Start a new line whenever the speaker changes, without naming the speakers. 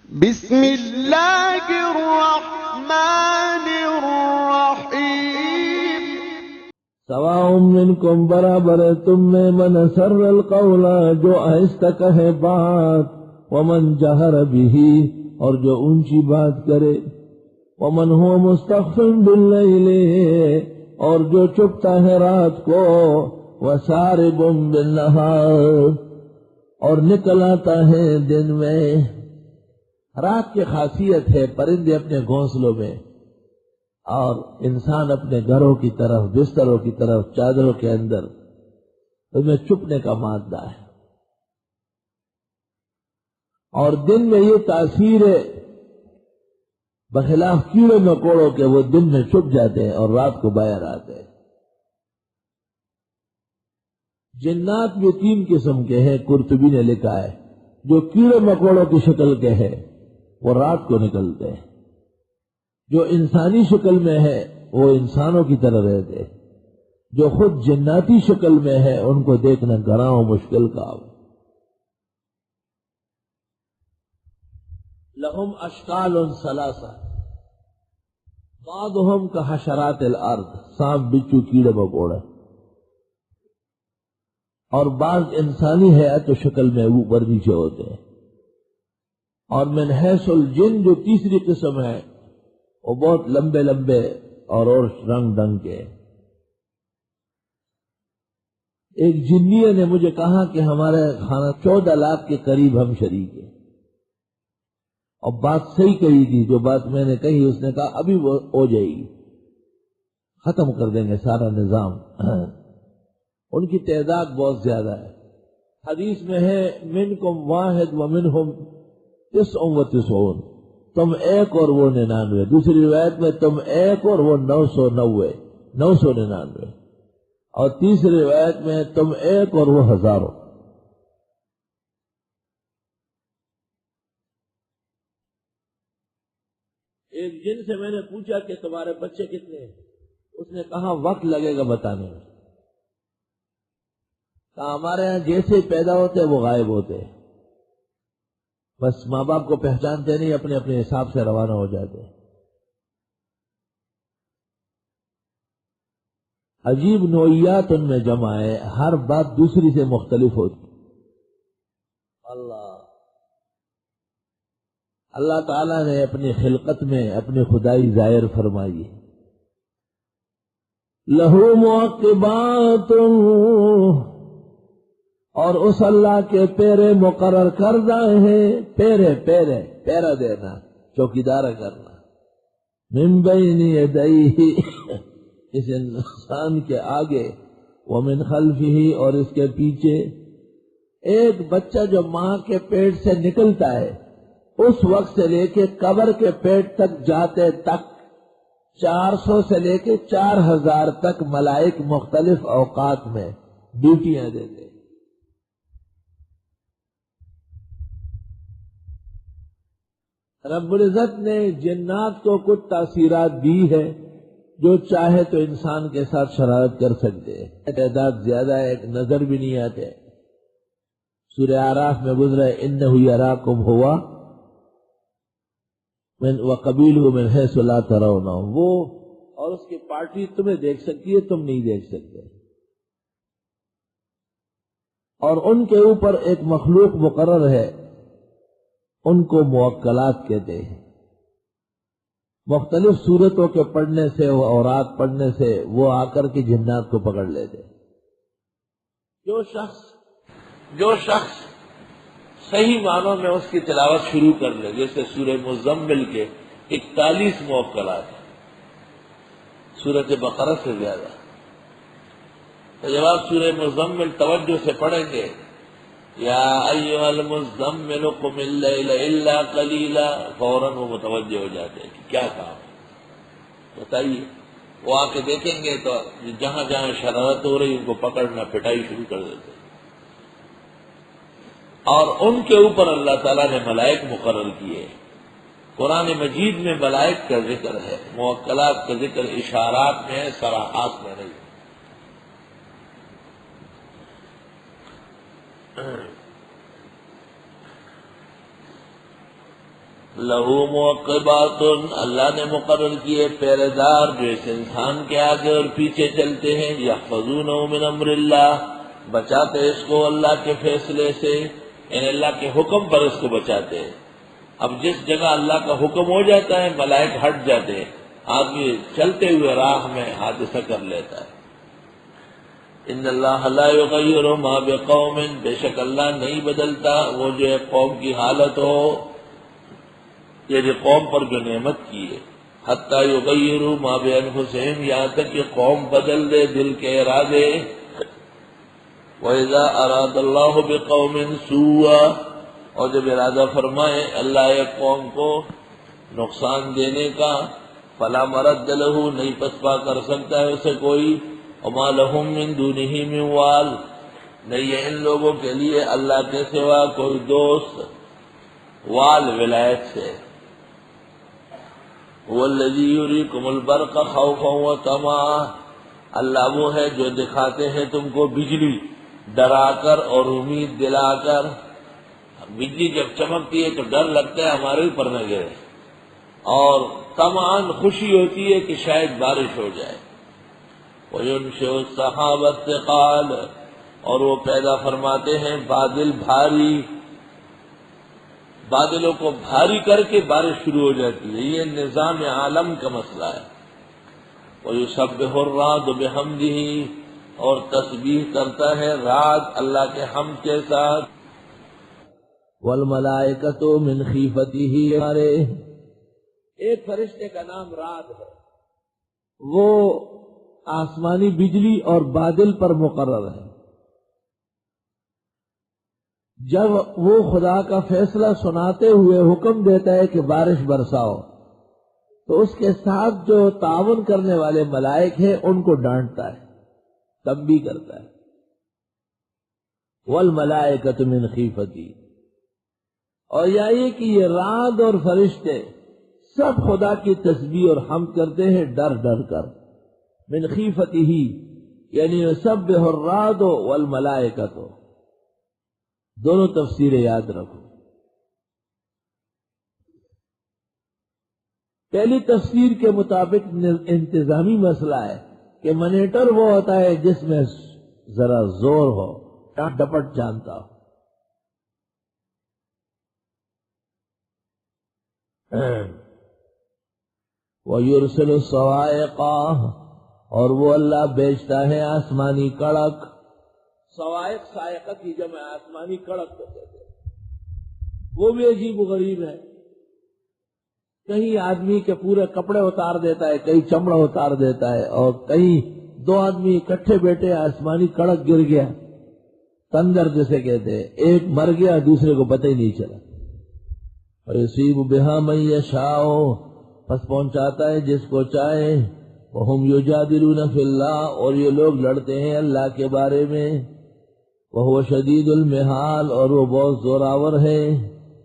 بسم اللہ الرحمن الرحیم
سواء منکم برابر تم میں من سر القول جو آہستہ کہے بات ومن جہر بھی اور جو اونچی بات کرے ومن هو مستخف باللیل اور جو چپتا ہے رات کو وسارب بالنہار اور نکل آتا ہے دن میں۔ رات کی خاصیت ہے پرندے اپنے گھونسلوں میں اور انسان اپنے گھروں کی طرف، بستروں کی طرف، چادروں کے اندر، اس میں چھپنے کا مادہ ہے۔ اور دن میں یہ تاثیر ہے بخلاف کیڑے مکوڑوں کے، وہ دن میں چھپ جاتے ہیں اور رات کو باہر آتے ہیں۔ جنات بھی تین قسم کے ہیں، قرطبی نے لکھا ہے۔ جو کیڑے مکوڑوں کی شکل کے ہیں وہ رات کو نکلتے ہیں، جو انسانی شکل میں ہے وہ انسانوں کی طرح رہتے ہیں، جو خود جناتی شکل میں ہے ان کو دیکھنا گراں و مشکل کام۔ لہم اشکال ثلاثہ بعضهم کحشرات الارض، سانپ بچھو کیڑے مکوڑے، اور بعض انسانی حیات و شکل میں اوپر نیچے ہوتے ہیں، اور من حیث الجن جو تیسری قسم ہے وہ بہت لمبے لمبے اور رنگ ڈنگ کے۔ ایک جنیہ نے مجھے کہا کہ ہمارے خانہ 14 لاکھ کے قریب ہم شریک ہیں، اور بات صحیح کہی تھی، جو بات میں نے کہی اس نے کہا ابھی وہ ہو جائے گی، ختم کر دیں گے سارا نظام۔ ان کی تعداد بہت زیادہ ہے، حدیث میں ہے منکم واحد ومنہم 99، تم ایک اور وہ 99، دوسری روایت میں تم ایک اور وہ 999، اور تیسری روایت میں تم ایک اور وہ ہزاروں۔ ایک جن سے میں نے پوچھا کہ تمہارے بچے کتنے ہیں، اس نے کہا وقت لگے گا بتانے میں۔ کہا ہمارے ہاں جیسے ہی پیدا ہوتے وہ غائب ہوتے، بس ماں باپ کو پہچانتے نہیں، اپنے اپنے حساب سے روانہ ہو جاتے۔ عجیب نوعیات ان میں جمع ہے، ہر بات دوسری سے مختلف ہوتی۔ اللہ تعالیٰ نے اپنی خلقت میں اپنی خدائی ظاہر فرمائی۔ لہو معقبات، اور اس اللہ کے پیرے مقرر کردہ ہیں، پیرا دینا، چوکیدارہ کرنا، من بین یدیہ، اس انسان کے آگے، ومن خلفہ، اور اس کے پیچھے۔ ایک بچہ جو ماں کے پیٹ سے نکلتا ہے اس وقت سے لے کے قبر کے پیٹ تک جاتے تک 400 سے لے کے 4000 تک ملائک مختلف اوقات میں ڈیوٹیاں دیتے۔ رب العزت نے جنات کو کچھ تاثیرات دی ہے، جو چاہے تو انسان کے ساتھ شرارت کر سکتے ہیں، تعداد زیادہ ہے، ایک نظر بھی نہیں آتے۔ سورہ اعراف میں گزرا ہے انہ یراکم ہوا وقبیلہ من حیث لا ترونہم، وہ اور اس کی پارٹی تمہیں دیکھ سکتی ہے، تم نہیں دیکھ سکتے۔ اور ان کے اوپر ایک مخلوق مقرر ہے، ان کو موکلات کہتے ہیں۔ مختلف صورتوں کے پڑھنے سے، اورات پڑھنے سے وہ آ کر کے جنات کو پکڑ لیتے۔ جو شخص صحیح معنوں میں اس کی تلاوت شروع کر لے، جیسے سورہ مزمل کے 41 موکلات، سورۃ بقرہ سے زیادہ، تو جب آپ سورہ مزمل توجہ سے پڑھیں گے، یا ایھا المزمل قم اللیل الا قلیلا، فوراً وہ متوجہ ہو جاتے ہیں کہ کیا کام ہے، بتائیے۔ وہ آ کے دیکھیں گے تو جہاں جہاں شرارت ہو رہی ان کو پکڑنا، پٹائی شروع کر دیتے ہیں۔ اور ان کے اوپر اللہ تعالیٰ نے ملائک مقرر کیے۔ قرآن مجید میں ملائک کا ذکر ہے، موکلات کا ذکر اشارات میں ہے، صراحات میں نہیں۔ لہو موقبات، اللہ نے مقرر کیے پہرے دار جو اس انسان کے آگے اور پیچھے چلتے ہیں، یحفظونہ من امر اللہ، بچاتے اس کو اللہ کے فیصلے سے، یعنی اللہ کے حکم پر اس کو بچاتے ہیں۔ اب جس جگہ اللہ کا حکم ہو جاتا ہے ملائک ہٹ جاتے ہیں، آدمی چلتے ہوئے راہ میں حادثہ کر لیتا ہے۔ ان اللہ لا یغیر ما بقوم، بے شک اللہ نہیں بدلتا وہ جو ایک قوم کی حالت ہو، یعنی قوم پر جو نعمت کی ہے، حتی یغیروا ما بانفسہم، یہاں تک کہ قوم بدل دے دل کے ارادے۔ وَإِذَا أَرَادَ اللَّهُ بِقَوْمٍ سُوءًا، اور جب ارادہ فرمائے اللہ ایک قوم کو نقصان دینے کا، فلا مرد لہ، نہیں پسپا کر سکتا ہے اسے کوئی، وما لہم من دونہ من وال، نہیں ہے ان لوگوں کے لیے اللہ کے سوا کوئی دوست، وال ولایت سے۔ هو الذی یریکم البرق خوفا وطمعا، اللہ وہ ہے جو دکھاتے ہیں تم کو بجلی ڈرا کر اور امید دلا کر۔ بجلی جب چمکتی ہے تو ڈر لگتا ہے ہمارے اوپر نہ گرے، اور طمعاً خوشی ہوتی ہے کہ شاید بارش ہو جائے۔ وَيُنشِئُ السَّحَابَ الثِّقَالَ، اور وہ پیدا فرماتے ہیں بادل بھاری، بادلوں کو بھاری کر کے بارش شروع ہو جاتی ہے، یہ نظام عالم کا مسئلہ ہے۔ وَيُسَبِّحُ الرَّعْدُ بِحَمْدِهِ، اور تسبیح کرتا ہے رعد اللہ کے حمد کے ساتھ۔ والملائکۃ من خیفتہ، ایک فرشتے کا نام رعد ہے، وہ آسمانی بجلی اور بادل پر مقرر ہے۔ جب وہ خدا کا فیصلہ سناتے ہوئے حکم دیتا ہے کہ بارش برساؤ، تو اس کے ساتھ جو تعاون کرنے والے ملائک ہیں ان کو ڈانٹتا ہے، تنبیہ کرتا ہے۔ والملائکۃ من خیفتہ، اور یہ کہ یہ رعد اور فرشتے سب خدا کی تسبیح اور حمد کرتے ہیں ڈر ڈر کر۔ من خیفتہ یعنی یسبح الرعد والملائکۃ، دونوں تفسیریں یاد رکھو۔ پہلی تفسیر کے مطابق انتظامی مسئلہ ہے کہ منیٹر وہ ہوتا ہے جس میں ذرا زور ہو، ڈپٹ جانتا ہو۔ وَيُرْسِلُ الصَّوَاعِقَ، اور وہ اللہ بیچتا ہے آسمانی کڑک۔ صواعق صاعقہ کی جمع آسمانی کڑک کو کہتے ہیں، وہ بھی عجیب و غریب ہے۔ کہیں آدمی کے پورے کپڑے اتار دیتا ہے، کہیں چمڑا اتار دیتا ہے، اور کہیں دو آدمی اکٹھے بیٹھے آسمانی کڑک گر گیا، تندر جسے کہتے ہیں، ایک مر گیا دوسرے کو پتہ ہی نہیں چلا۔ وَيُصِيبُ بِهَا مَن يَشَاءُ، پس پہنچاتا ہے جس کو چاہے۔ وَهُمْ يُجَادِلُونَ فِي اللَّهِ، اور یہ لوگ لڑتے ہیں اللہ کے بارے میں۔ وَهُوَ شَدِيدُ الْمِحَالِ، اور وہ بہت زوراور ہے۔